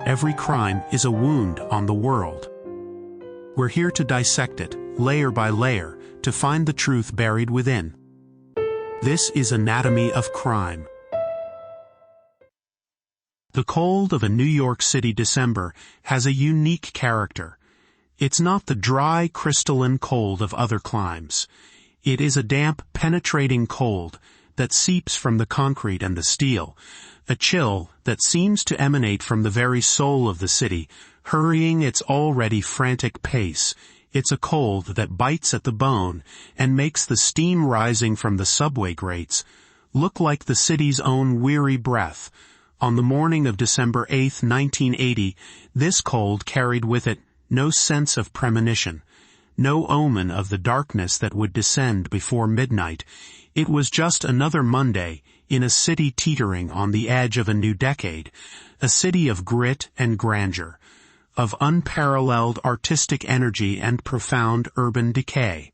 every crime is a wound on the world. We're here to dissect it, layer by layer, to find the truth buried within. This is Anatomy of Crime. The cold of a New York City December has a unique character. It's not the dry, crystalline cold of other climes. It is a damp, penetrating cold that seeps from the concrete and the steel, a chill that seems to emanate from the very soul of the city, hurrying its already frantic pace. It's a cold that bites at the bone and makes the steam rising from the subway grates look like the city's own weary breath. On the morning of December 8, 1980, this cold carried with it no sense of premonition, no omen of the darkness that would descend before midnight. It was just another Monday in a city teetering on the edge of a new decade, a city of grit and grandeur, of unparalleled artistic energy and profound urban decay.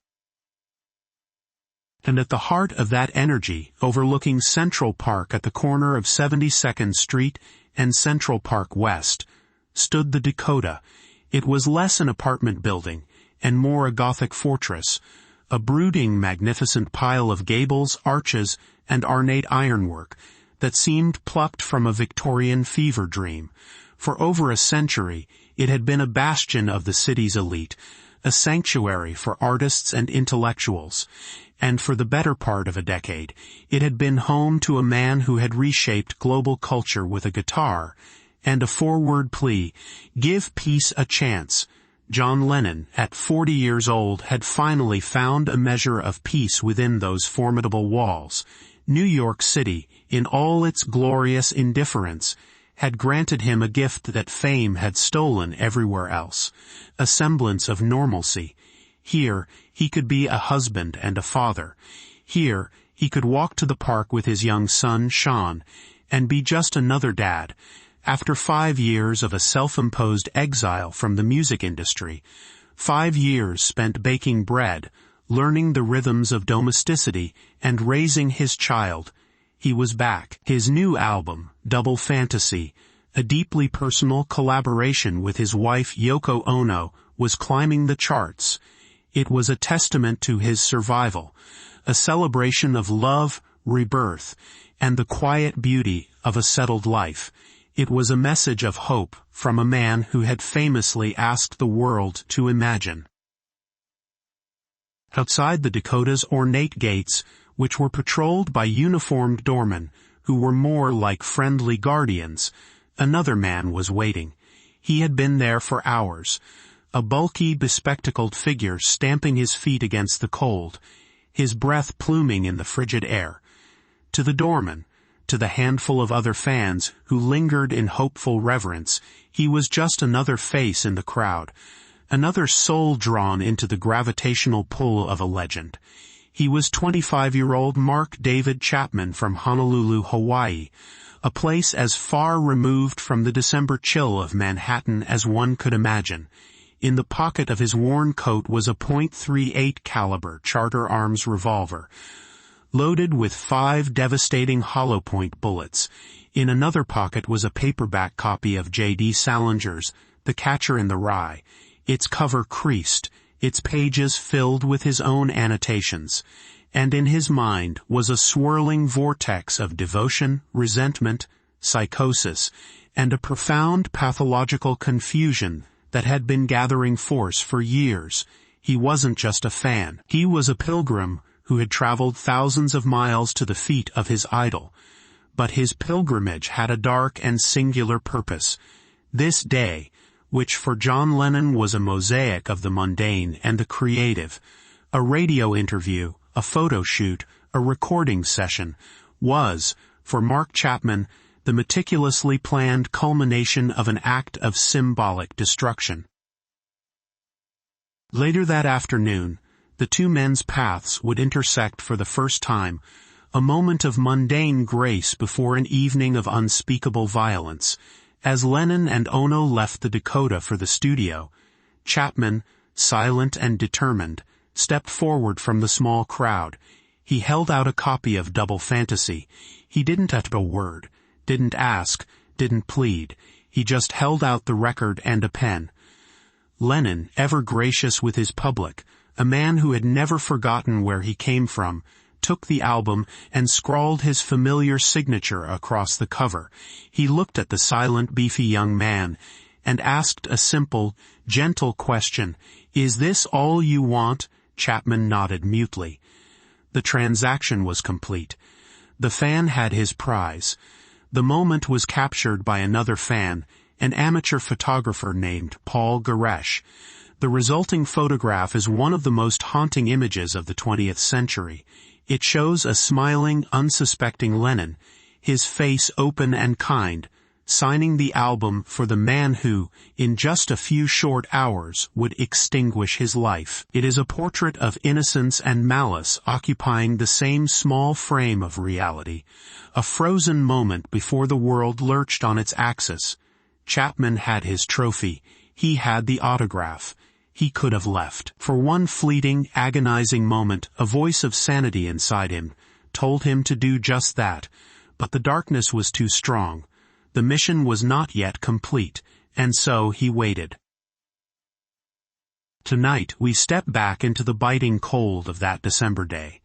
And at the heart of that energy, overlooking Central Park at the corner of 72nd Street and Central Park West, stood the Dakota. It was less an apartment building and more a Gothic fortress, a brooding, magnificent pile of gables, arches, and ornate ironwork that seemed plucked from a Victorian fever dream. For over a century, it had been a bastion of the city's elite, a sanctuary for artists and intellectuals, and for the better part of a decade, it had been home to a man who had reshaped global culture with a guitar and a four-word plea: give peace a chance. John Lennon, at 40 years old, had finally found a measure of peace within those formidable walls. New York City, in all its glorious indifference, had granted him a gift that fame had stolen everywhere else, a semblance of normalcy. Here, he could be a husband and a father. Here, he could walk to the park with his young son, Sean, and be just another dad. After 5 years of a self-imposed exile from the music industry, 5 years spent baking bread, learning the rhythms of domesticity, and raising his child, he was back. His new album, Double Fantasy, a deeply personal collaboration with his wife Yoko Ono, was climbing the charts. It was a testament to his survival, a celebration of love, rebirth, and the quiet beauty of a settled life. It was a message of hope from a man who had famously asked the world to imagine. Outside the Dakota's ornate gates, which were patrolled by uniformed doormen who were more like friendly guardians, another man was waiting. He had been there for hours, a bulky, bespectacled figure stamping his feet against the cold, his breath pluming in the frigid air. To the doorman, to the handful of other fans who lingered in hopeful reverence, he was just another face in the crowd, another soul drawn into the gravitational pull of a legend. He was 25-year-old Mark David Chapman from Honolulu, Hawaii, a place as far removed from the December chill of Manhattan as one could imagine. In the pocket of his worn coat was a .38 caliber Charter Arms revolver, loaded with 5 devastating hollow-point bullets. In another pocket was a paperback copy of J.D. Salinger's The Catcher in the Rye, its cover creased, its pages filled with his own annotations, and in his mind was a swirling vortex of devotion, resentment, psychosis, and a profound pathological confusion that had been gathering force for years. He wasn't just a fan. He was a pilgrim who had traveled thousands of miles to the feet of his idol. But his pilgrimage had a dark and singular purpose. This day, which for John Lennon was a mosaic of the mundane and the creative, a radio interview, a photo shoot, a recording session, was, for Mark Chapman, the meticulously planned culmination of an act of symbolic destruction. Later that afternoon, the two men's paths would intersect for the first time, a moment of mundane grace before an evening of unspeakable violence. As Lennon and Ono left the Dakota for the studio, Chapman, silent and determined, stepped forward from the small crowd. He held out a copy of Double Fantasy. He didn't utter a word, didn't ask, didn't plead. He just held out the record and a pen. Lennon, ever gracious with his public, a man who had never forgotten where he came from, took the album and scrawled his familiar signature across the cover. He looked at the silent, beefy young man and asked a simple, gentle question. "Is this all you want?" Chapman nodded mutely. The transaction was complete. The fan had his prize. The moment was captured by another fan, an amateur photographer named Paul Garesh. The resulting photograph is one of the most haunting images of the 20th century. It shows a smiling, unsuspecting Lennon, his face open and kind, signing the album for the man who, in just a few short hours, would extinguish his life. It is a portrait of innocence and malice occupying the same small frame of reality, a frozen moment before the world lurched on its axis. Chapman had his trophy. He had the autograph. He could have left. For one fleeting, agonizing moment, a voice of sanity inside him told him to do just that, but the darkness was too strong. The mission was not yet complete, and so he waited. Tonight we step back into the biting cold of that December day.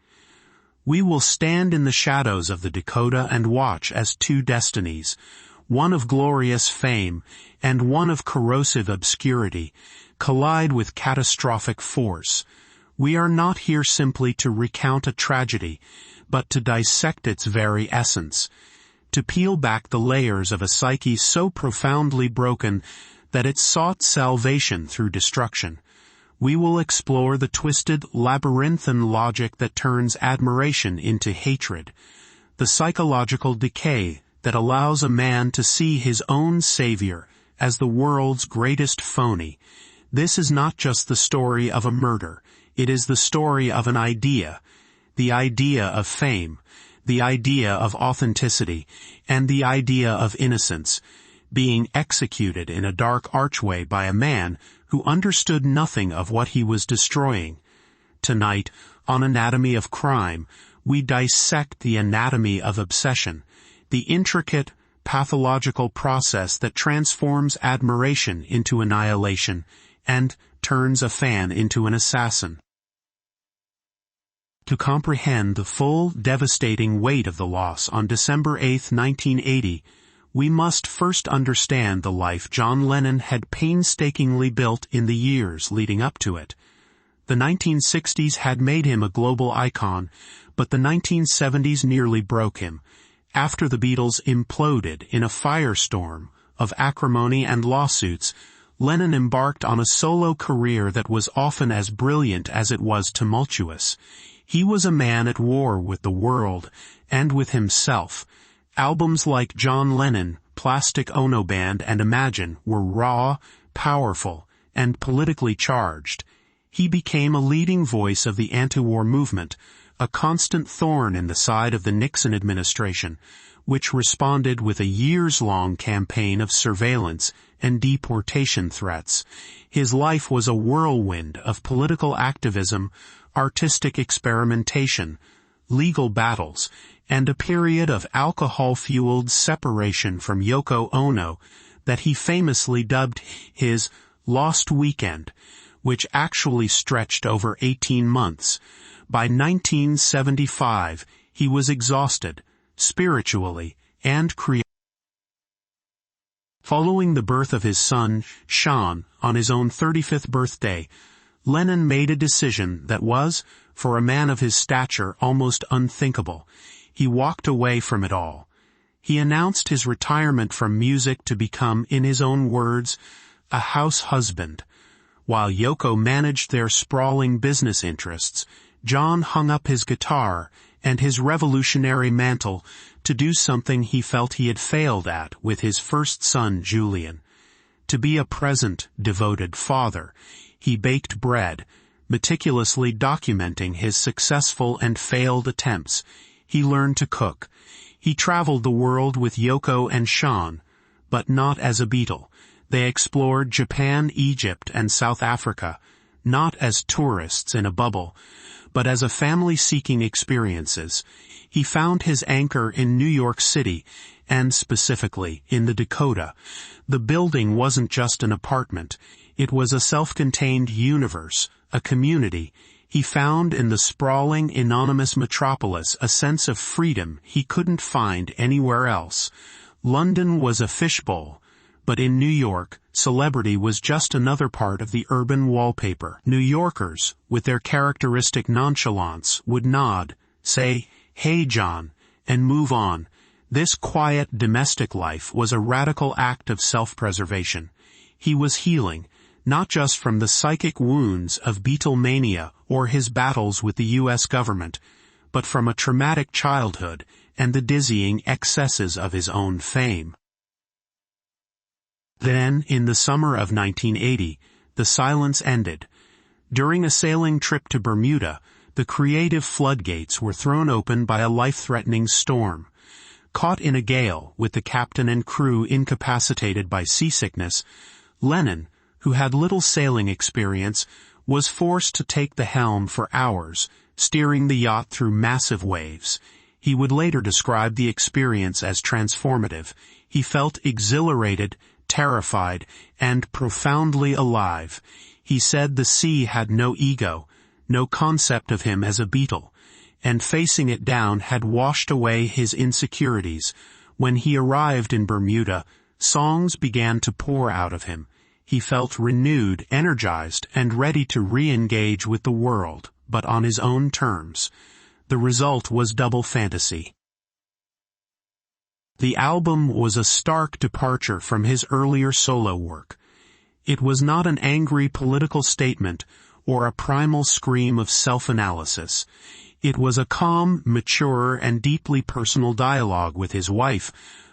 We will stand in the shadows of the Dakota and watch as two destinies, one of glorious fame and one of corrosive obscurity, collide with catastrophic force. We are not here simply to recount a tragedy, but to dissect its very essence, to peel back the layers of a psyche so profoundly broken that it sought salvation through destruction. We will explore the twisted, labyrinthine logic that turns admiration into hatred, the psychological decay that allows a man to see his own savior as the world's greatest phony. This is not just the story of a murder. It is the story of an idea, the idea of fame, the idea of authenticity, and the idea of innocence, being executed in a dark archway by a man who understood nothing of what he was destroying. Tonight, on Anatomy of Crime, we dissect the anatomy of obsession, the intricate, pathological process that transforms admiration into annihilation and turns a fan into an assassin. To comprehend the full, devastating weight of the loss on December 8, 1980, we must first understand the life John Lennon had painstakingly built in the years leading up to it. The 1960s had made him a global icon, but the 1970s nearly broke him. After the Beatles imploded in a firestorm of acrimony and lawsuits, Lennon embarked on a solo career that was often as brilliant as it was tumultuous. He was a man at war with the world and with himself. Albums like John Lennon, Plastic Ono Band, and Imagine were raw, powerful, and politically charged. He became a leading voice of the anti-war movement, a constant thorn in the side of the Nixon administration, which responded with a years-long campaign of surveillance and deportation threats. His life was a whirlwind of political activism, artistic experimentation, legal battles, and a period of alcohol-fueled separation from Yoko Ono that he famously dubbed his Lost Weekend, which actually stretched over 18 months. By 1975, he was exhausted, spiritually and creatively. Following the birth of his son, Sean, on his own 35th birthday, Lennon made a decision that was, for a man of his stature, almost unthinkable. He walked away from it all. He announced his retirement from music to become, in his own words, a house husband. While Yoko managed their sprawling business interests, John hung up his guitar and his revolutionary mantle to do something he felt he had failed at with his first son, Julian. To be a present, devoted father, he baked bread, meticulously documenting his successful and failed attempts. He learned to cook. He traveled the world with Yoko and Sean, but not as a Beatle. They explored Japan, Egypt, and South Africa, not as tourists in a bubble, but as a family seeking experiences. He found his anchor in New York City and specifically in the Dakota. The building wasn't just an apartment. It was a self-contained universe, a community. He found in the sprawling, anonymous metropolis a sense of freedom he couldn't find anywhere else. London was a fishbowl, but in New York, celebrity was just another part of the urban wallpaper. New Yorkers, with their characteristic nonchalance, would nod, say, "Hey, John," and move on. This quiet domestic life was a radical act of self-preservation. He was healing, not just from the psychic wounds of Beatlemania or his battles with the U.S. government, but from a traumatic childhood and the dizzying excesses of his own fame. Then, in the summer of 1980, the silence ended. During a sailing trip to Bermuda, the creative floodgates were thrown open by a life-threatening storm. Caught in a gale, with the captain and crew incapacitated by seasickness, Lennon, who had little sailing experience, was forced to take the helm for hours, steering the yacht through massive waves. He would later describe the experience as transformative. He felt exhilarated, terrified, and profoundly alive. He said the sea had no ego, no concept of him as a Beatle, and facing it down had washed away his insecurities. When he arrived in Bermuda, songs began to pour out of him. He felt renewed, energized, and ready to re-engage with the world, but on his own terms. The result was double fantasy. The album was a stark departure from his earlier solo work. It was not an angry political statement or a primal scream of self-analysis. It was a calm, mature, and deeply personal dialogue with his wife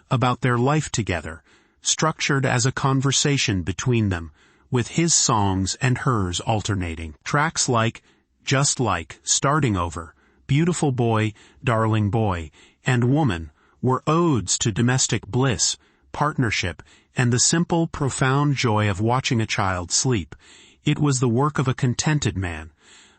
about their life together, structured as a conversation between them, with his songs and hers alternating. Tracks like Just Like, Starting Over, Beautiful Boy, Darling Boy, and Woman were odes to domestic bliss, partnership, and the simple, profound joy of watching a child sleep. It was the work of a contented man,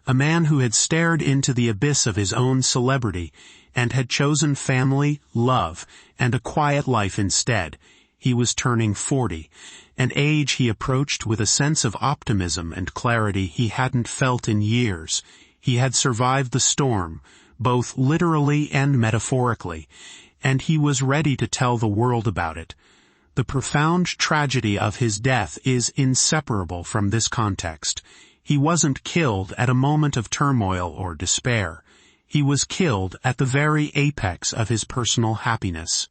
a man who had stared into the abyss of his own celebrity and had chosen family, love, and a quiet life instead. He was turning 40, an age he approached with a sense of optimism and clarity he hadn't felt in years. He had survived the storm, both literally and metaphorically, and he was ready to tell the world about it. The profound tragedy of his death is inseparable from this context. He wasn't killed at a moment of turmoil or despair. He was killed at the very apex of his personal happiness.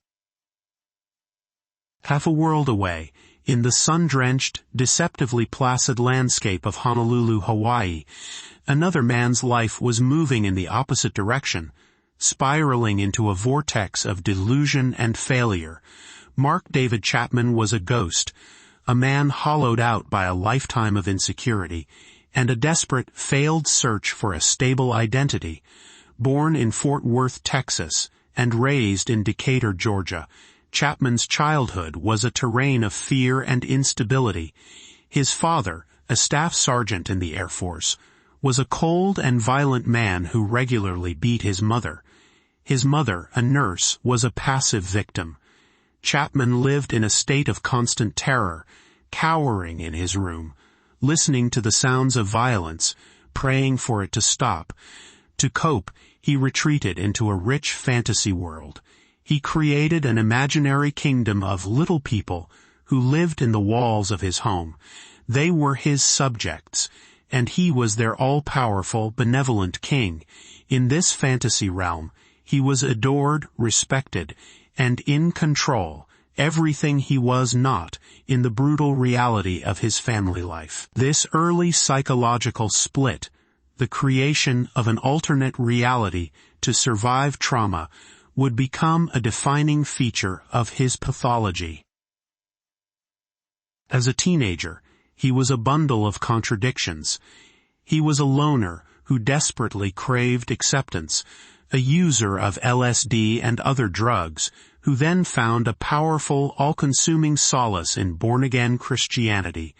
Half a world away, in the sun-drenched, deceptively placid landscape of Honolulu, Hawaii, another man's life was moving in the opposite direction, spiraling into a vortex of delusion and failure. Mark David Chapman was a ghost, a man hollowed out by a lifetime of insecurity, and a desperate, failed search for a stable identity. Born in Fort Worth, Texas, and raised in Decatur, Georgia, Chapman's childhood was a terrain of fear and instability. His father, a staff sergeant in the Air Force, was a cold and violent man who regularly beat his mother. His mother, a nurse, was a passive victim. Chapman lived in a state of constant terror, cowering in his room, listening to the sounds of violence, praying for it to stop. To cope, he retreated into a rich fantasy world. He created an imaginary kingdom of little people who lived in the walls of his home. They were his subjects, and he was their all-powerful, benevolent king. In this fantasy realm, he was adored, respected, and in control, everything he was not in the brutal reality of his family life. This early psychological split, the creation of an alternate reality to survive trauma, would become a defining feature of his pathology. As a teenager, he was a bundle of contradictions. He was a loner who desperately craved acceptance, a user of LSD and other drugs, who then found a powerful, all-consuming solace in born-again Christianity.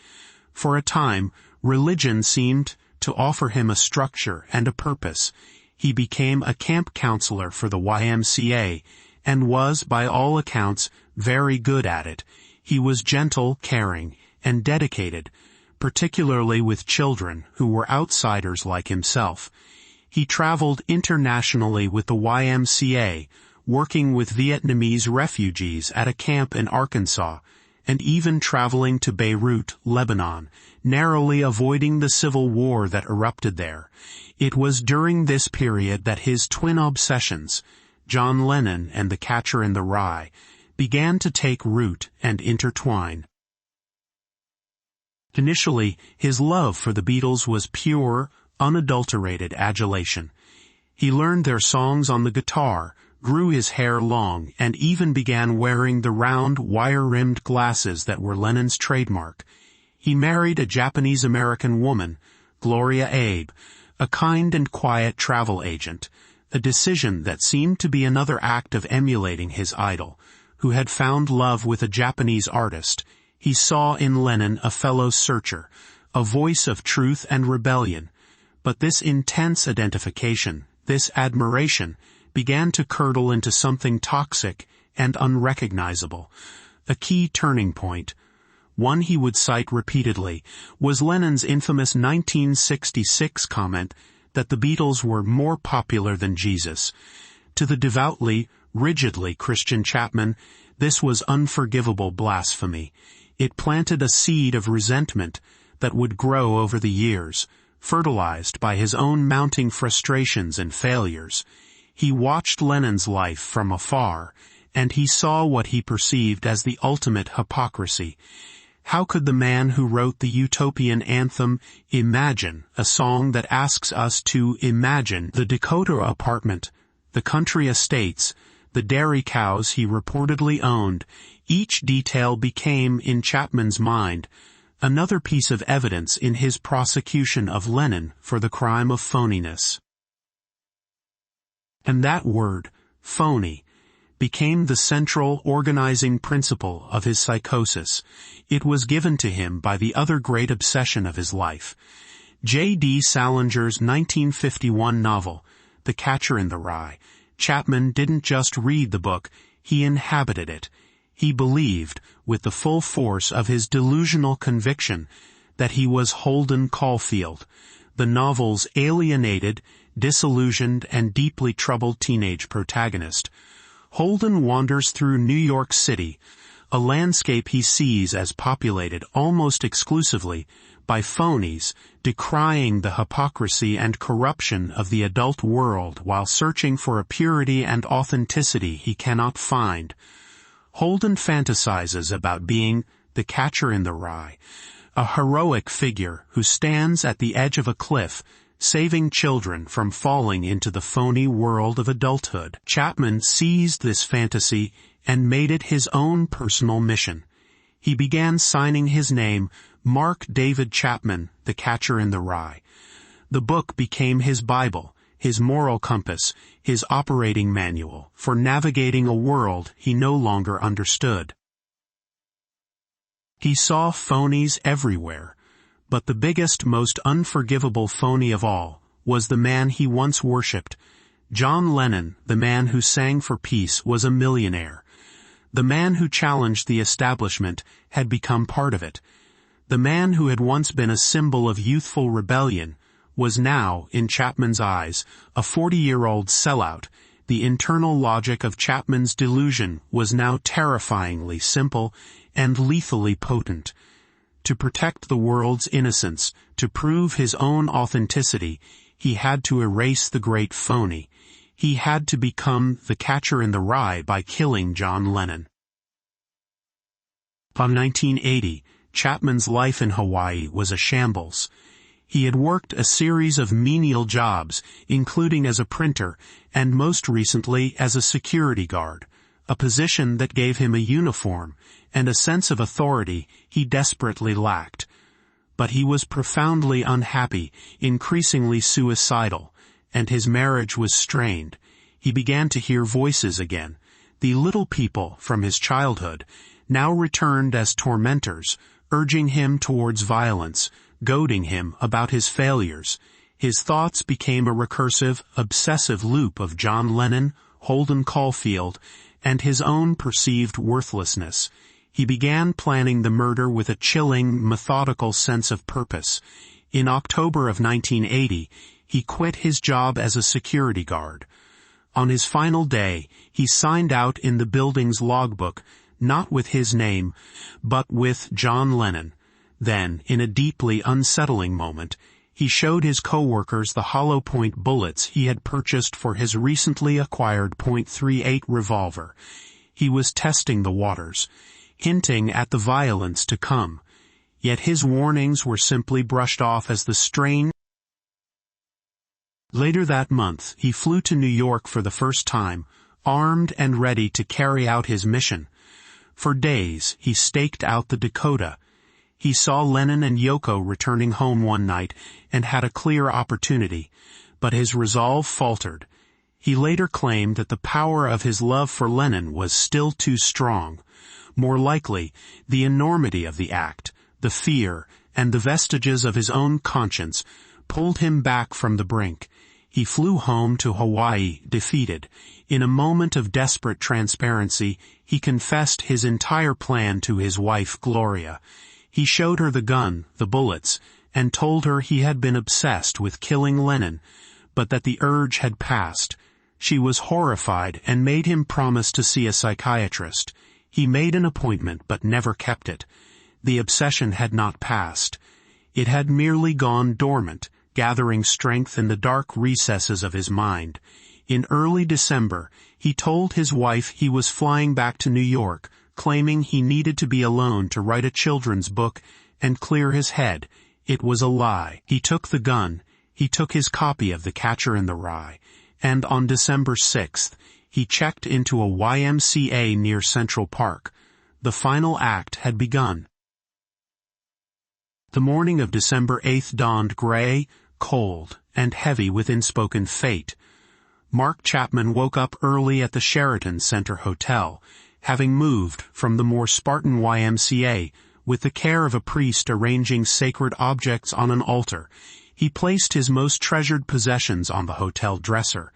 For a time, religion seemed to offer him a structure and a purpose. He became a camp counselor for the YMCA and was, by all accounts, very good at it. He was gentle, caring, and dedicated, particularly with children who were outsiders like himself. He traveled internationally with the YMCA, working with Vietnamese refugees at a camp in Arkansas, and even traveling to Beirut, Lebanon, narrowly avoiding the civil war that erupted there. It was during this period that his twin obsessions, John Lennon and The Catcher in the Rye, began to take root and intertwine. Initially, his love for the Beatles was pure, unadulterated adulation. He learned their songs on the guitar, grew his hair long, and even began wearing the round, wire-rimmed glasses that were Lennon's trademark. He married a Japanese-American woman, Gloria Abe, a kind and quiet travel agent, a decision that seemed to be another act of emulating his idol, who had found love with a Japanese artist. He saw in Lennon a fellow searcher, a voice of truth and rebellion. But this intense identification, this admiration, began to curdle into something toxic and unrecognizable. A key turning point, one he would cite repeatedly, was Lennon's infamous 1966 comment that the Beatles were more popular than Jesus. To the devoutly, rigidly Christian Chapman, this was unforgivable blasphemy. It planted a seed of resentment that would grow over the years, fertilized by his own mounting frustrations and failures. He watched Lennon's life from afar, and he saw what he perceived as the ultimate hypocrisy. How could the man who wrote the utopian anthem imagine a song that asks us to imagine the Dakota apartment, the country estates, the dairy cows he reportedly owned? Each detail became, in Chapman's mind, another piece of evidence in his prosecution of Lennon for the crime of phoniness. And that word, phony, became the central organizing principle of his psychosis. It was given to him by the other great obsession of his life. J.D. Salinger's 1951 novel, The Catcher in the Rye. Chapman didn't just read the book, he inhabited it. He believed, with the full force of his delusional conviction, that he was Holden Caulfield, the novel's alienated, disillusioned, and deeply troubled teenage protagonist. Holden wanders through New York City, a landscape he sees as populated almost exclusively by phonies, decrying the hypocrisy and corruption of the adult world while searching for a purity and authenticity he cannot find. Holden fantasizes about being the catcher in the rye, a heroic figure who stands at the edge of a cliff, saving children from falling into the phony world of adulthood. Chapman seized this fantasy and made it his own personal mission. He began signing his name Mark David Chapman, The Catcher in the Rye. The book became his Bible, his moral compass, his operating manual for navigating a world he no longer understood. He saw phonies everywhere, but the biggest, most unforgivable phony of all was the man he once worshipped. John Lennon, the man who sang for peace, was a millionaire. The man who challenged the establishment had become part of it. The man who had once been a symbol of youthful rebellion was now, in Chapman's eyes, a 40-year-old sellout. The internal logic of Chapman's delusion was now terrifyingly simple and lethally potent. To protect the world's innocence, to prove his own authenticity, he had to erase the great phony. He had to become the catcher in the rye by killing John Lennon. By 1980, Chapman's life in Hawaii was a shambles. He had worked a series of menial jobs, including as a printer, and most recently as a security guard, a position that gave him a uniform and a sense of authority he desperately lacked. But he was profoundly unhappy, increasingly suicidal, and his marriage was strained. He began to hear voices again. The little people from his childhood now returned as tormentors, urging him towards violence, goading him about his failures. His thoughts became a recursive, obsessive loop of John Lennon, Holden Caulfield, and his own perceived worthlessness, he began planning the murder with a chilling, methodical sense of purpose. In October of 1980, he quit his job as a security guard. On his final day, he signed out in the building's logbook, not with his name, but with John Lennon. Then, in a deeply unsettling moment, he showed his co-workers the hollow point bullets he had purchased for his recently acquired .38 revolver. He was testing the waters, hinting at the violence to come. Yet his warnings were simply brushed off as the strain. Later that month, he flew to New York for the first time, armed and ready to carry out his mission. For days, he staked out the Dakota. He saw Lennon and Yoko returning home one night and had a clear opportunity, but his resolve faltered. He later claimed that the power of his love for Lennon was still too strong. More likely, the enormity of the act, the fear, and the vestiges of his own conscience pulled him back from the brink. He flew home to Hawaii, defeated. In a moment of desperate transparency, he confessed his entire plan to his wife, Gloria. He showed her the gun, the bullets, and told her he had been obsessed with killing Lennon, but that the urge had passed. She was horrified and made him promise to see a psychiatrist. He made an appointment but never kept it. The obsession had not passed. It had merely gone dormant, gathering strength in the dark recesses of his mind. In early December, he told his wife he was flying back to New York, claiming he needed to be alone to write a children's book and clear his head. It was a lie. He took the gun, he took his copy of The Catcher in the Rye, and on December 6th, he checked into a YMCA near Central Park. The final act had begun. The morning of December 8th dawned gray, cold, and heavy with unspoken fate. Mark Chapman woke up early at the Sheraton Center Hotel, having moved from the more Spartan YMCA with the care of a priest arranging sacred objects on an altar. He placed his most treasured possessions on the hotel dresser,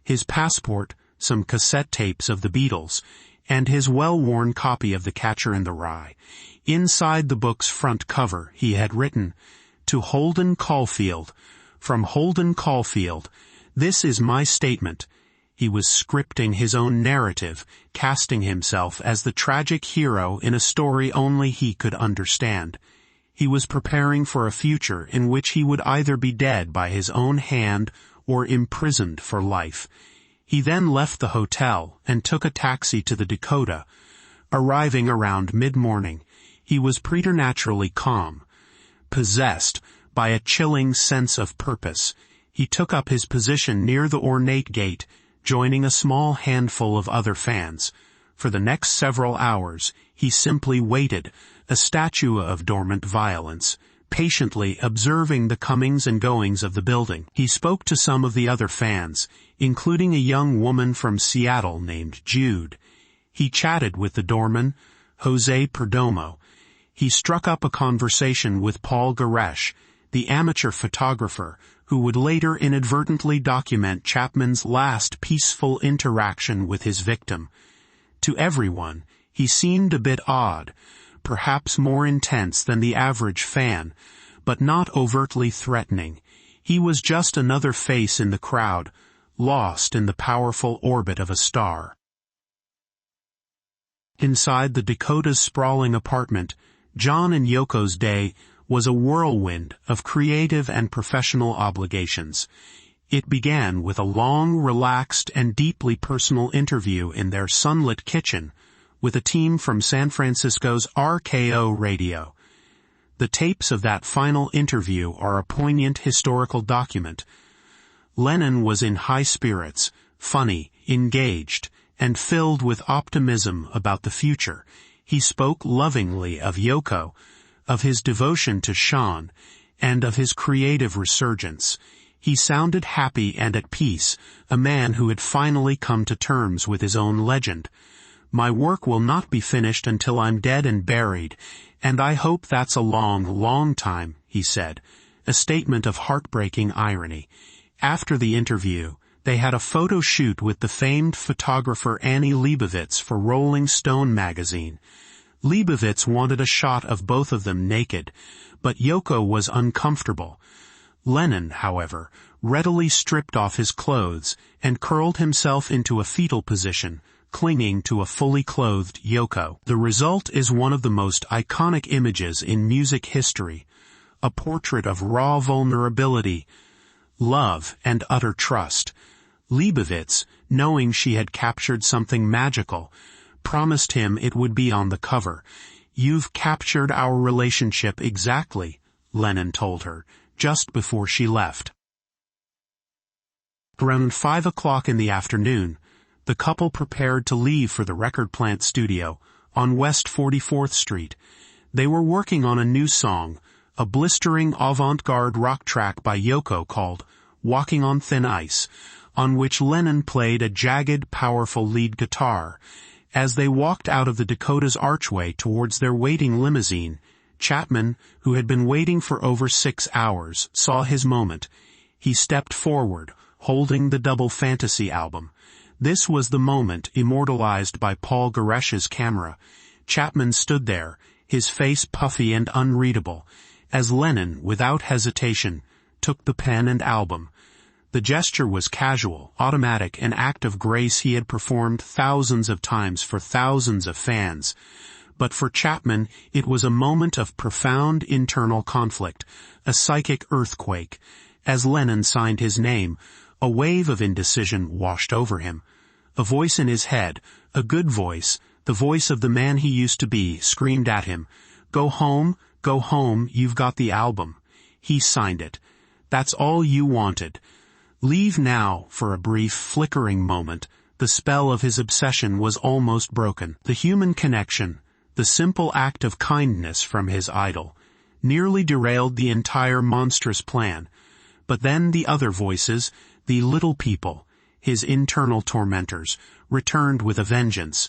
his passport, some cassette tapes of the Beatles, and his well-worn copy of The Catcher in the Rye. Inside the book's front cover, he had written, "To Holden Caulfield, from Holden Caulfield, this is my statement." He was scripting his own narrative, casting himself as the tragic hero in a story only he could understand. He was preparing for a future in which he would either be dead by his own hand or imprisoned for life. He then left the hotel and took a taxi to the Dakota. Arriving around mid-morning, he was preternaturally calm. Possessed by a chilling sense of purpose, he took up his position near the ornate gate, joining a small handful of other fans. For the next several hours, he simply waited, a statue of dormant violence, patiently observing the comings and goings of the building. He spoke to some of the other fans, including a young woman from Seattle named Jude. He chatted with the doorman, Jose Perdomo. He struck up a conversation with Paul Garesh, the amateur photographer who would later inadvertently document Chapman's last peaceful interaction with his victim. To everyone, he seemed a bit odd, perhaps more intense than the average fan, but not overtly threatening. He was just another face in the crowd, lost in the powerful orbit of a star. Inside the Dakota's sprawling apartment, John and Yoko's day was a whirlwind of creative and professional obligations. It began with a long, relaxed, and deeply personal interview in their sunlit kitchen with a team from San Francisco's RKO Radio. The tapes of that final interview are a poignant historical document. Lennon was in high spirits, funny, engaged, and filled with optimism about the future. He spoke lovingly of Yoko, of his devotion to Sean, and of his creative resurgence. He sounded happy and at peace, a man who had finally come to terms with his own legend. "My work will not be finished until I'm dead and buried, and I hope that's a long, long time," he said, a statement of heartbreaking irony. After the interview, They had a photo shoot with the famed photographer Annie Leibovitz for Rolling Stone magazine. Leibovitz wanted a shot of both of them naked, but Yoko was uncomfortable. Lennon, however, readily stripped off his clothes and curled himself into a fetal position, clinging to a fully clothed Yoko. The result is one of the most iconic images in music history, a portrait of raw vulnerability, love, and utter trust. Leibovitz, knowing she had captured something magical, promised him it would be on the cover. "You've captured our relationship exactly," Lennon told her, just before she left. Around 5 o'clock in the afternoon, the couple prepared to leave for the record plant studio on West 44th Street. They were working on a new song, a blistering avant-garde rock track by Yoko called "Walking on Thin Ice," on which Lennon played a jagged, powerful lead guitar. As they walked out of the Dakota's archway towards their waiting limousine, Chapman, who had been waiting for over 6 hours, saw his moment. He stepped forward, holding the Double Fantasy album. This was the moment immortalized by Paul Garesh's camera. Chapman stood there, his face puffy and unreadable, as Lennon, without hesitation, took the pen and album. The gesture was casual, automatic, an act of grace he had performed thousands of times for thousands of fans. But for Chapman, it was a moment of profound internal conflict, a psychic earthquake. As Lennon signed his name, a wave of indecision washed over him. A voice in his head, a good voice, the voice of the man he used to be, screamed at him, go home, you've got the album." He signed it. That's all you wanted. Leave now. For a brief, flickering moment, the spell of his obsession was almost broken. The human connection, the simple act of kindness from his idol, nearly derailed the entire monstrous plan. But then the other voices, the little people, his internal tormentors, returned with a vengeance.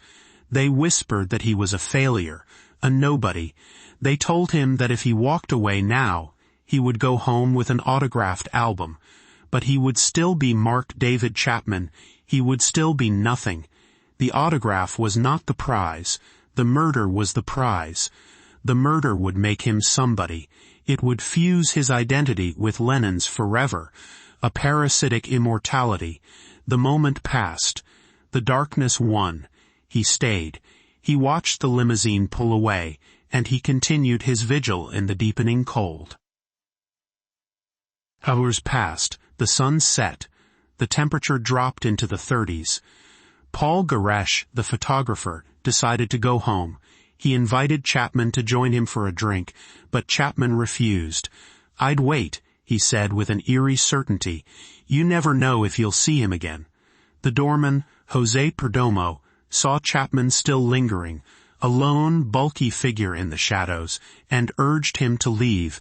They whispered that he was a failure, a nobody. They told him that if he walked away now, he would go home with an autographed album. But he would still be Mark David Chapman. He would still be nothing. The autograph was not the prize. The murder was the prize. The murder would make him somebody. It would fuse his identity with Lennon's forever. A parasitic immortality. The moment passed. The darkness won. He stayed. He watched the limousine pull away, and he continued his vigil in the deepening cold. Hours passed. The sun set. The temperature dropped into the 30s. Paul Garesh, the photographer, decided to go home. He invited Chapman to join him for a drink, but Chapman refused. "I'd wait," he said with an eerie certainty. "You never know if you'll see him again." The doorman, Jose Perdomo, saw Chapman still lingering, a lone, bulky figure in the shadows, and urged him to leave.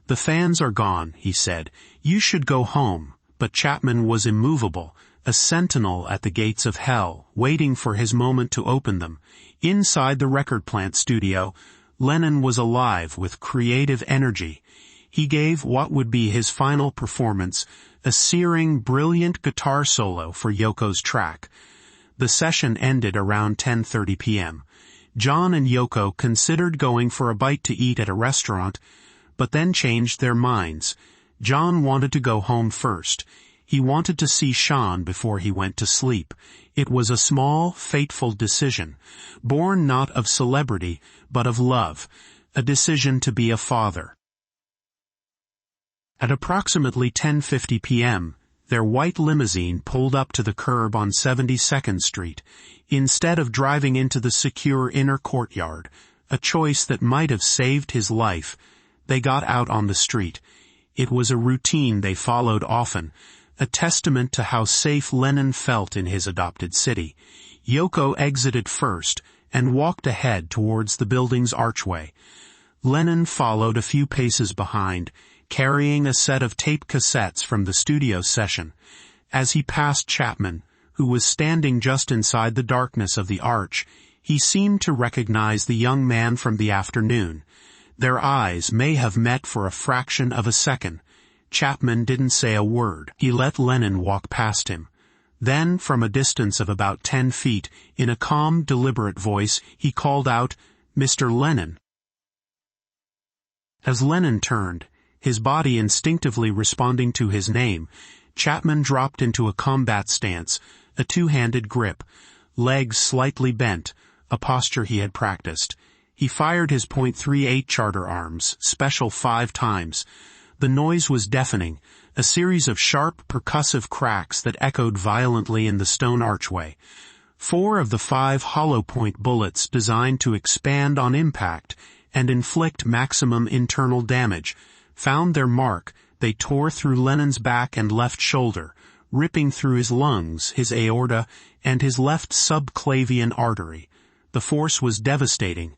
"The fans are gone," he said. "You should go home." But Chapman was immovable, a sentinel at the gates of hell, waiting for his moment to open them. Inside the record plant studio, Lennon was alive with creative energy. He gave what would be his final performance, a searing, brilliant guitar solo for Yoko's track. The session ended around 10:30 p.m. John and Yoko considered going for a bite to eat at a restaurant, but then changed their minds. John wanted to go home first. He wanted to see Sean before he went to sleep. It was a small, fateful decision, born not of celebrity, but of love, a decision to be a father. At approximately 10:50 p.m., their white limousine pulled up to the curb on 72nd Street, instead of driving into the secure inner courtyard, a choice that might have saved his life. They got out on the street. It was a routine they followed often, a testament to how safe Lennon felt in his adopted city. Yoko exited first and walked ahead towards the building's archway. Lennon followed a few paces behind, carrying a set of tape cassettes from the studio session. As he passed Chapman, who was standing just inside the darkness of the arch, he seemed to recognize the young man from the afternoon. Their eyes may have met for a fraction of a second. Chapman didn't say a word. He let Lennon walk past him. Then, from a distance of about 10 feet, in a calm, deliberate voice, he called out, "Mr. Lennon." As Lennon turned, his body instinctively responding to his name, Chapman dropped into a combat stance, a two-handed grip, legs slightly bent, a posture he had practiced. He fired his .38 Charter Arms, special 5 times. The noise was deafening, a series of sharp, percussive cracks that echoed violently in the stone archway. 4 of the 5 hollow-point bullets designed to expand on impact and inflict maximum internal damage found their mark. They tore through Lennon's back and left shoulder, ripping through his lungs, his aorta, and his left subclavian artery. The force was devastating.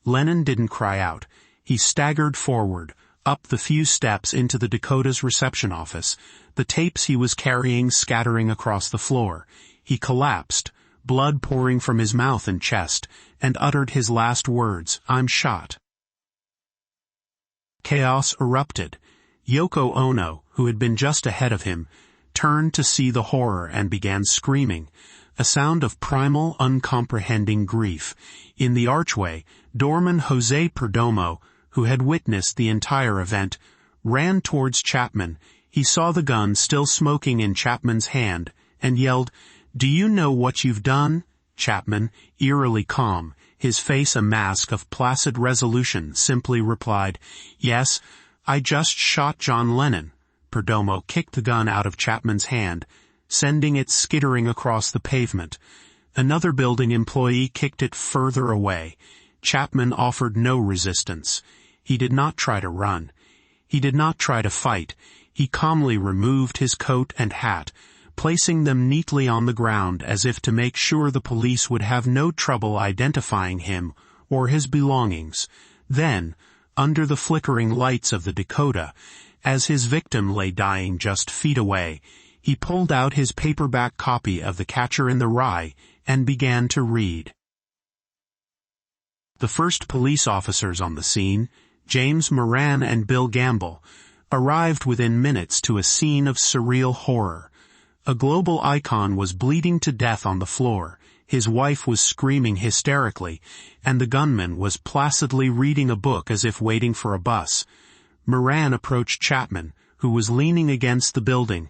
Lennon didn't cry out. He staggered forward, up the few steps into the Dakota's reception office, the tapes he was carrying scattering across the floor. He collapsed, blood pouring from his mouth and chest, and uttered his last words, "I'm shot." Chaos erupted. Yoko Ono, who had been just ahead of him, turned to see the horror and began screaming, a sound of primal, uncomprehending grief. In the archway, doorman Jose Perdomo, who had witnessed the entire event, ran towards Chapman. He saw the gun still smoking in Chapman's hand, and yelled, "Do you know what you've done?" Chapman, eerily calm, his face a mask of placid resolution, simply replied, "Yes, I just shot John Lennon." Perdomo kicked the gun out of Chapman's hand, sending it skittering across the pavement. Another building employee kicked it further away. Chapman offered no resistance. He did not try to run. He did not try to fight. He calmly removed his coat and hat, placing them neatly on the ground as if to make sure the police would have no trouble identifying him or his belongings. Then, under the flickering lights of the Dakota, as his victim lay dying just feet away, he pulled out his paperback copy of The Catcher in the Rye and began to read. The first police officers on the scene, James Moran and Bill Gamble, arrived within minutes to a scene of surreal horror. A global icon was bleeding to death on the floor, his wife was screaming hysterically, and the gunman was placidly reading a book as if waiting for a bus. Moran approached Chapman, who was leaning against the building.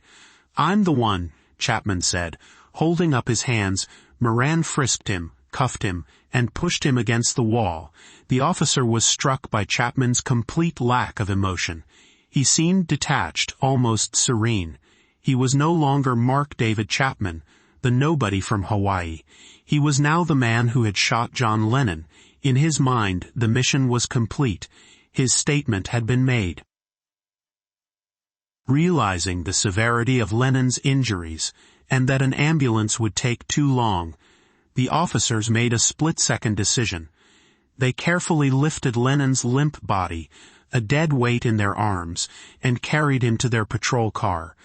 "I'm the one," Chapman said. Holding up his hands, Moran frisked him, cuffed him, and pushed him against the wall. The officer was struck by Chapman's complete lack of emotion. He seemed detached, almost serene. He was no longer Mark David Chapman, the nobody from Hawaii. He was now the man who had shot John Lennon. In his mind, the mission was complete. His statement had been made. Realizing the severity of Lennon's injuries, and that an ambulance would take too long, the officers made a split-second decision. They carefully lifted Lennon's limp body, a dead weight in their arms, and carried him to their patrol car.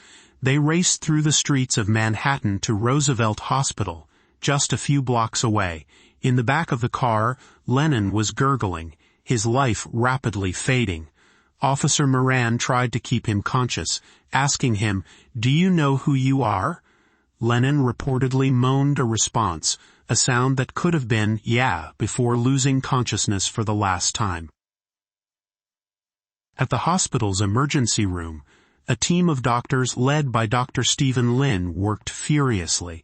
They raced through the streets of Manhattan to Roosevelt Hospital, just a few blocks away. In the back of the car, Lennon was gurgling, his life rapidly fading. Officer Moran tried to keep him conscious, asking him, "Do you know who you are?" Lennon reportedly moaned a response, a sound that could have been, "Yeah," before losing consciousness for the last time. At the hospital's emergency room, a team of doctors led by Dr. Stephen Lin worked furiously,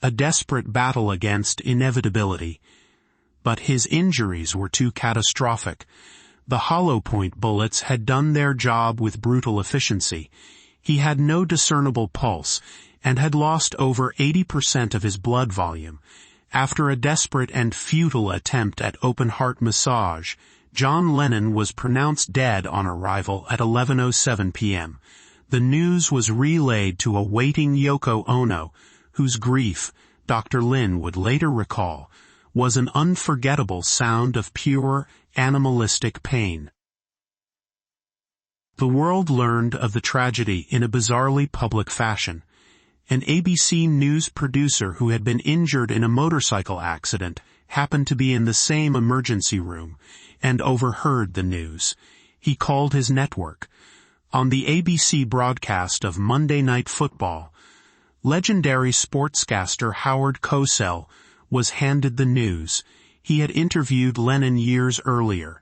a desperate battle against inevitability. But his injuries were too catastrophic. The hollow-point bullets had done their job with brutal efficiency. He had no discernible pulse, and had lost over 80% of his blood volume. After a desperate and futile attempt at open-heart massage, John Lennon was pronounced dead on arrival at 11:07 p.m. The news was relayed to a waiting Yoko Ono, whose grief, Dr. Lin would later recall, was an unforgettable sound of pure, animalistic pain. The world learned of the tragedy in a bizarrely public fashion. An ABC News producer who had been injured in a motorcycle accident happened to be in the same emergency room and overheard the news. He called his network. On the ABC broadcast of Monday Night Football, legendary sportscaster Howard Cosell was handed the news. He had interviewed Lennon years earlier,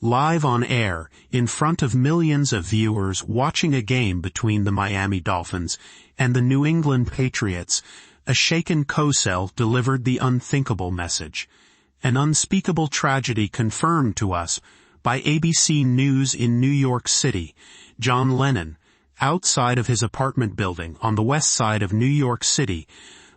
live on air, in front of millions of viewers watching a game between the Miami Dolphins and the New England Patriots. A shaken Cosell delivered the unthinkable message. An unspeakable tragedy confirmed to us by ABC News in New York City. John Lennon, outside of his apartment building on the west side of New York City,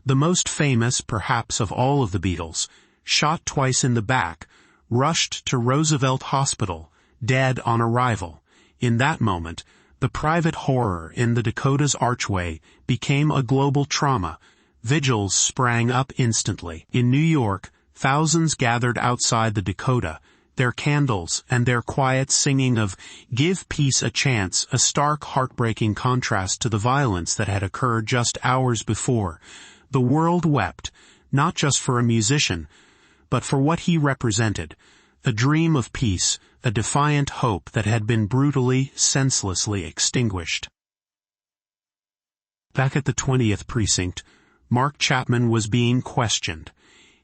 the most famous perhaps of all of the Beatles, shot twice in the back, rushed to Roosevelt Hospital, dead on arrival. In that moment, the private horror in the Dakota's archway became a global trauma. Vigils sprang up instantly. In New York, thousands gathered outside the Dakota, their candles and their quiet singing of "Give Peace a Chance," a stark, heartbreaking contrast to the violence that had occurred just hours before. The world wept, not just for a musician, but for what he represented, a dream of peace, a defiant hope that had been brutally, senselessly extinguished. Back at the 20th Precinct, Mark Chapman was being questioned.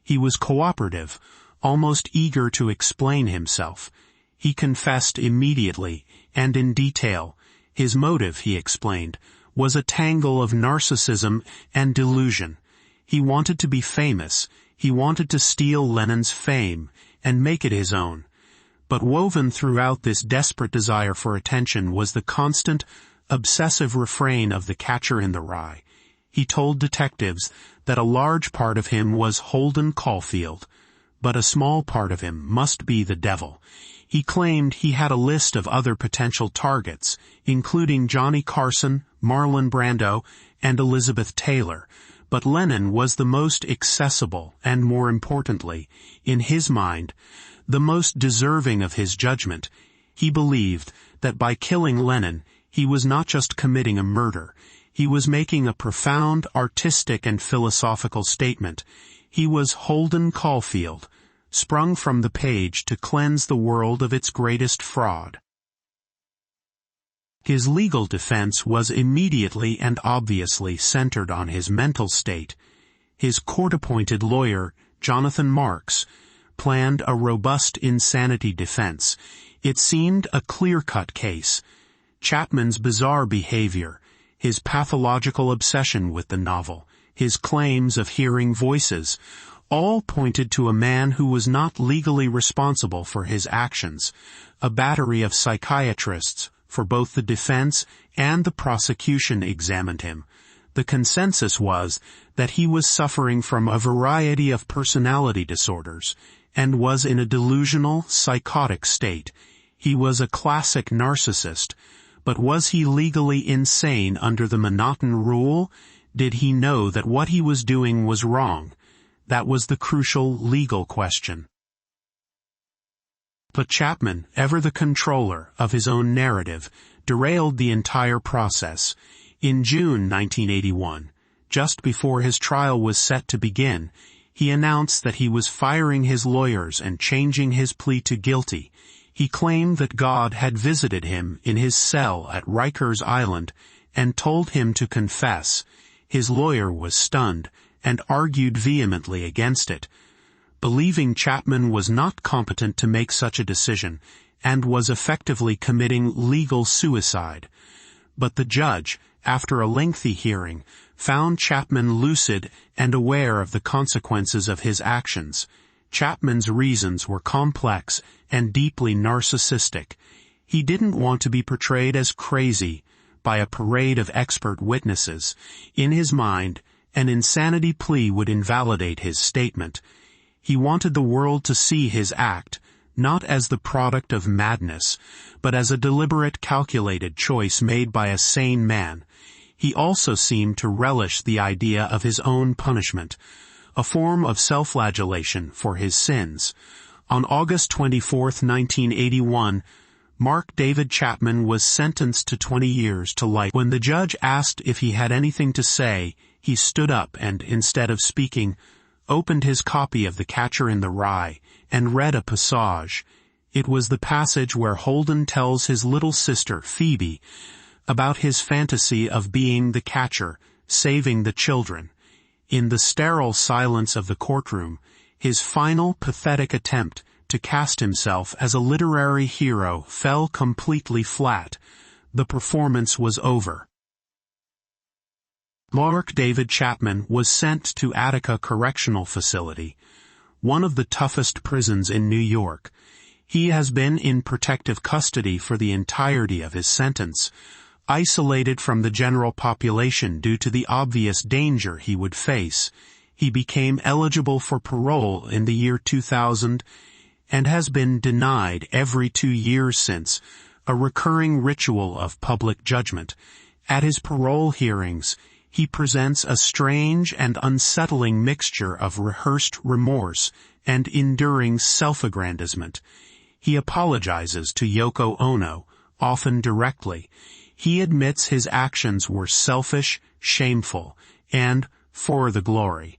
He was cooperative, almost eager to explain himself. He confessed immediately and in detail. His motive, he explained, was a tangle of narcissism and delusion. He wanted to be famous. He wanted to steal Lennon's fame and make it his own. But woven throughout this desperate desire for attention was the constant, obsessive refrain of the catcher in the rye. He told detectives that a large part of him was Holden Caulfield, but a small part of him must be the devil. He claimed he had a list of other potential targets, including Johnny Carson, Marlon Brando, and Elizabeth Taylor, but Lennon was the most accessible and, more importantly, in his mind, the most deserving of his judgment. He believed that by killing Lennon, he was not just committing a murder. He was making a profound artistic and philosophical statement. He was Holden Caulfield, sprung from the page to cleanse the world of its greatest fraud. His legal defense was immediately and obviously centered on his mental state. His court-appointed lawyer, Jonathan Marks, planned a robust insanity defense. It seemed a clear-cut case. Chapman's bizarre behavior, his pathological obsession with the novel, his claims of hearing voices, all pointed to a man who was not legally responsible for his actions. A battery of psychiatrists for both the defense and the prosecution examined him. The consensus was that he was suffering from a variety of personality disorders and was in a delusional, psychotic state. He was a classic narcissist, but was he legally insane under the Manhattan Rule? Did he know that what he was doing was wrong? That was the crucial legal question. But Chapman, ever the controller of his own narrative, derailed the entire process. In June 1981, just before his trial was set to begin, he announced that he was firing his lawyers and changing his plea to guilty. He claimed that God had visited him in his cell at Rikers Island and told him to confess. His lawyer was stunned and argued vehemently against it, believing Chapman was not competent to make such a decision and was effectively committing legal suicide. But the judge, after a lengthy hearing, found Chapman lucid and aware of the consequences of his actions. Chapman's reasons were complex and deeply narcissistic. He didn't want to be portrayed as crazy by a parade of expert witnesses. In his mind, an insanity plea would invalidate his statement. He wanted the world to see his act, not as the product of madness, but as a deliberate, calculated choice made by a sane man. He also seemed to relish the idea of his own punishment, a form of self-flagellation for his sins. On August 24, 1981, Mark David Chapman was sentenced to 20 years to life. When the judge asked if he had anything to say, he stood up and, instead of speaking, opened his copy of The Catcher in the Rye and read a passage. It was the passage where Holden tells his little sister, Phoebe, about his fantasy of being the catcher, saving the children. In the sterile silence of the courtroom, his final pathetic attempt to cast himself as a literary hero fell completely flat. The performance was over. Mark David Chapman was sent to Attica Correctional Facility, one of the toughest prisons in New York. He has been in protective custody for the entirety of his sentence, isolated from the general population due to the obvious danger he would face. He became eligible for parole in the year 2000 and has been denied every 2 years since, a recurring ritual of public judgment. At his parole hearings, he presents a strange and unsettling mixture of rehearsed remorse and enduring self-aggrandizement. He apologizes to Yoko Ono, often directly. He admits his actions were selfish, shameful, and for the glory.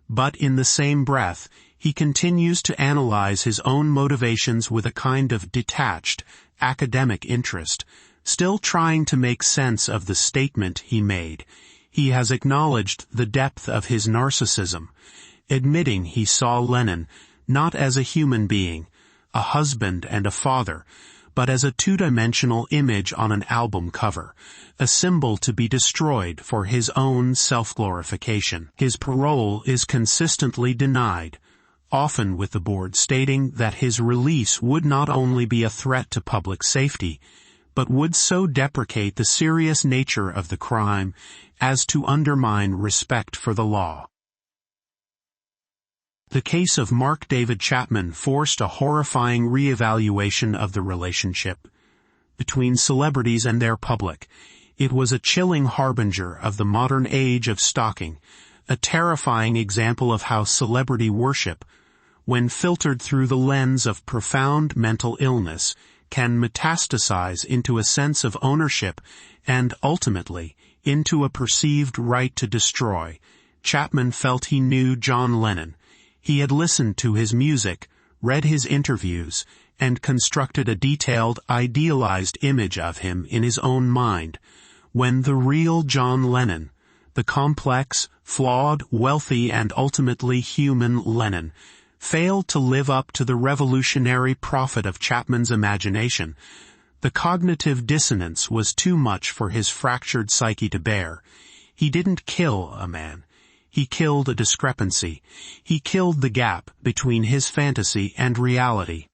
But in the same breath, he continues to analyze his own motivations with a kind of detached, academic interest, still trying to make sense of the statement he made. He has acknowledged the depth of his narcissism, admitting he saw Lenin not as a human being, a husband and a father, but as a two-dimensional image on an album cover, a symbol to be destroyed for his own self-glorification. His parole is consistently denied, often with the board stating that his release would not only be a threat to public safety, but would so deprecate the serious nature of the crime as to undermine respect for the law. The case of Mark David Chapman forced a horrifying re-evaluation of the relationship between celebrities and their public. It was a chilling harbinger of the modern age of stalking, a terrifying example of how celebrity worship, when filtered through the lens of profound mental illness, can metastasize into a sense of ownership and, ultimately, into a perceived right to destroy. Chapman felt he knew John Lennon. He had listened to his music, read his interviews, and constructed a detailed, idealized image of him in his own mind, when the real John Lennon, the complex, flawed, wealthy, and ultimately human Lennon, failed to live up to the revolutionary prophet of Chapman's imagination. The cognitive dissonance was too much for his fractured psyche to bear. He didn't kill a man. He killed a discrepancy. He killed the gap between his fantasy and reality.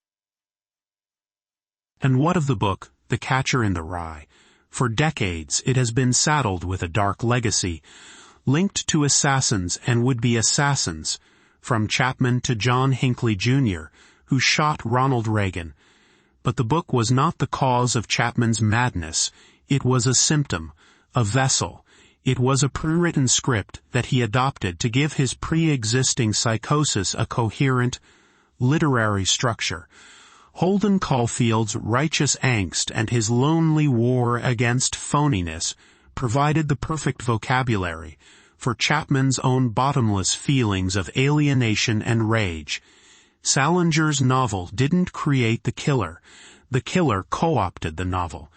And what of the book, The Catcher in the Rye? For decades it has been saddled with a dark legacy, linked to assassins and would-be assassins, from Chapman to John Hinckley Jr., who shot Ronald Reagan. But the book was not the cause of Chapman's madness. It was a symptom, a vessel. It was a pre-written script that he adopted to give his pre-existing psychosis a coherent, literary structure. Holden Caulfield's righteous angst and his lonely war against phoniness provided the perfect vocabulary for Chapman's own bottomless feelings of alienation and rage. Salinger's novel didn't create the killer. The killer co-opted the novel,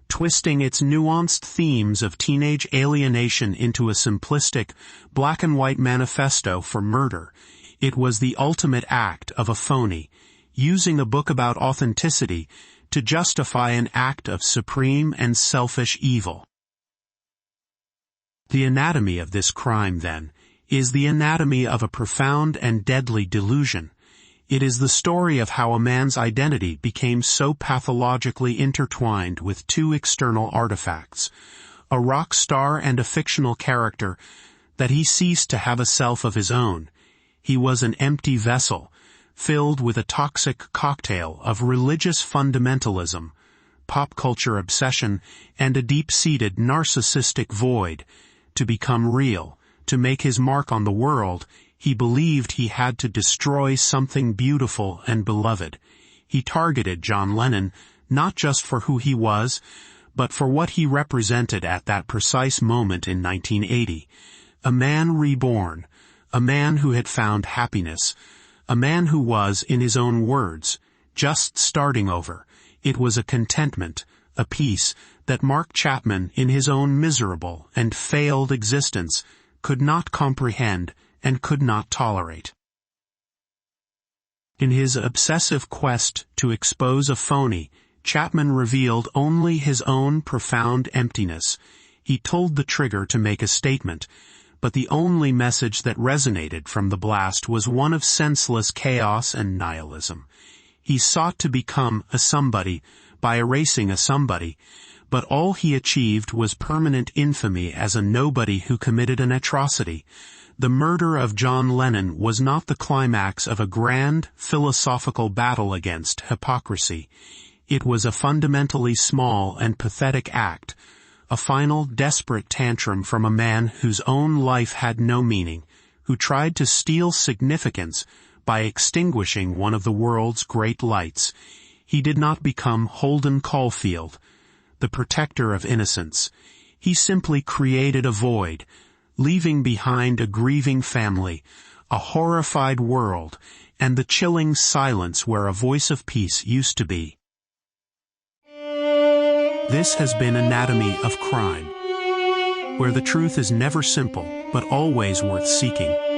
twisting its nuanced themes of teenage alienation into a simplistic, black-and-white manifesto for murder. It was the ultimate act of a phony, using a book about authenticity to justify an act of supreme and selfish evil. The anatomy of this crime, then, is the anatomy of a profound and deadly delusion. It is the story of how a man's identity became so pathologically intertwined with two external artifacts, a rock star and a fictional character, that he ceased to have a self of his own. He was an empty vessel, filled with a toxic cocktail of religious fundamentalism, pop culture obsession, and a deep-seated narcissistic void. To become real, to make his mark on the world, he believed he had to destroy something beautiful and beloved. He targeted John Lennon not just for who he was, but for what he represented at that precise moment in 1980. A man reborn, a man who had found happiness, a man who was, in his own words, just starting over. It was a contentment, a peace that Mark Chapman, in his own miserable and failed existence, could not comprehend and could not tolerate. In his obsessive quest to expose a phony, Chapman revealed only his own profound emptiness. He told the trigger to make a statement, but the only message that resonated from the blast was one of senseless chaos and nihilism. He sought to become a somebody by erasing a somebody, but all he achieved was permanent infamy as a nobody who committed an atrocity. The murder of John Lennon was not the climax of a grand, philosophical battle against hypocrisy. It was a fundamentally small and pathetic act, a final, desperate tantrum from a man whose own life had no meaning, who tried to steal significance by extinguishing one of the world's great lights. He did not become Holden Caulfield, the protector of innocence. He simply created a void, leaving behind a grieving family, a horrified world, and the chilling silence where a voice of peace used to be. This has been Anatomy of Crime, where the truth is never simple, but always worth seeking.